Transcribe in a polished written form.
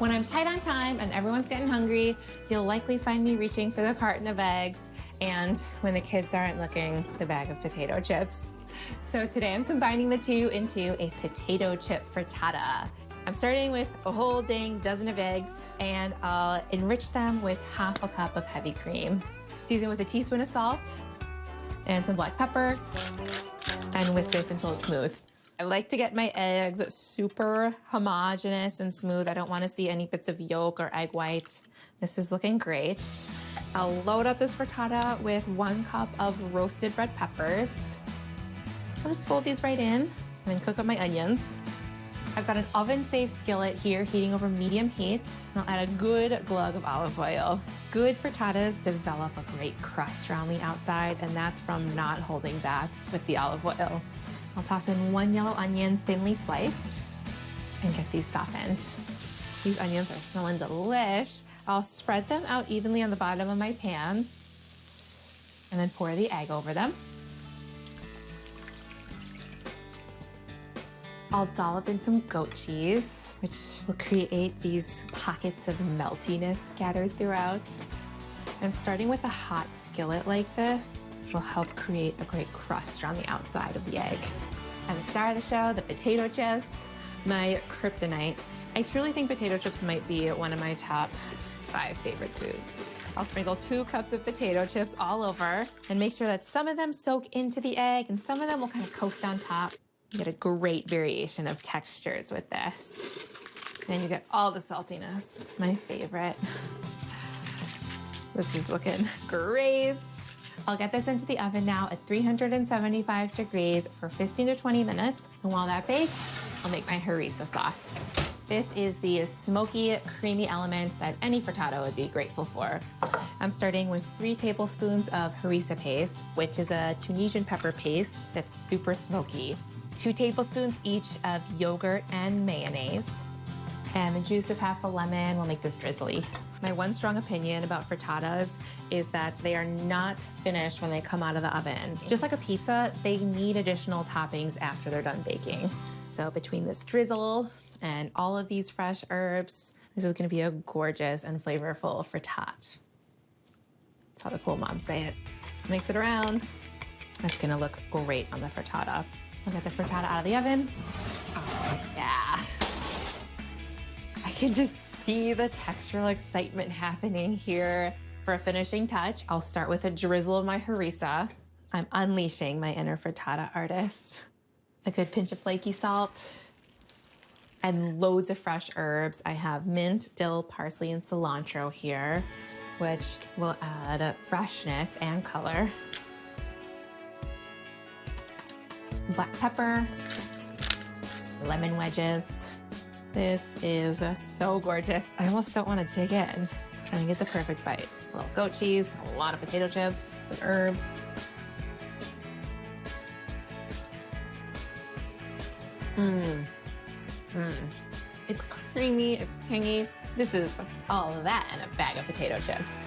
When I'm tight on time and everyone's getting hungry, you'll likely find me reaching for the carton of eggs, and when the kids aren't looking, the bag of potato chips. So today I'm combining the two into a potato chip frittata. I'm starting with a whole dang dozen of eggs, and I'll enrich them with half a cup of heavy cream. Season with a teaspoon of salt and some black pepper, and whisk this until it's smooth. I like to get my eggs super homogeneous and smooth. I don't want to see any bits of yolk or egg white. This is looking great. I'll load up this frittata with 1 cup of roasted red peppers. I'll just fold these right in and then cook up my onions. I've got an oven-safe skillet here heating over medium heat. I'll add a good glug of olive oil. Good frittatas develop a great crust around the outside, and that's from not holding back with the olive oil. I'll toss in 1 yellow onion thinly sliced and get these softened. These onions are smelling delish. I'll spread them out evenly on the bottom of my pan and then pour the egg over them. I'll dollop in some goat cheese, which will create these pockets of meltiness scattered throughout. And starting with a hot skillet like this will help create a great crust around the outside of the egg. And the star of the show, the potato chips, my kryptonite. I truly think potato chips might be one of my top 5 favorite foods. I'll sprinkle 2 cups of potato chips all over and make sure that some of them soak into the egg and some of them will kind of coast on top. You get a great variation of textures with this. And you get all the saltiness, my favorite. This is looking great. I'll get this into the oven now at 375 degrees for 15 to 20 minutes. And while that bakes, I'll make my harissa sauce. This is the smoky, creamy element that any frittata would be grateful for. I'm starting with 3 tablespoons of harissa paste, which is a Tunisian pepper paste that's super smoky. 2 tablespoons each of yogurt and mayonnaise. And the juice of half a lemon will make this drizzly. My one strong opinion about frittatas is that they are not finished when they come out of the oven. Just like a pizza, they need additional toppings after they're done baking. So between this drizzle and all of these fresh herbs, this is gonna be a gorgeous and flavorful frittata. That's how the cool moms say it. Mix it around. That's gonna look great on the frittata. I'll get the frittata out of the oven. Oh, yeah. I can just see the textural excitement happening here. For a finishing touch, I'll start with a drizzle of my harissa. I'm unleashing my inner frittata artist. A good pinch of flaky salt and loads of fresh herbs. I have mint, dill, parsley, and cilantro here, which will add freshness and color. Black pepper, lemon wedges. This is so gorgeous. I almost don't want to dig in. Trying to get the perfect bite. A little goat cheese, a lot of potato chips, some herbs. It's creamy, it's tangy. This is all of that in a bag of potato chips.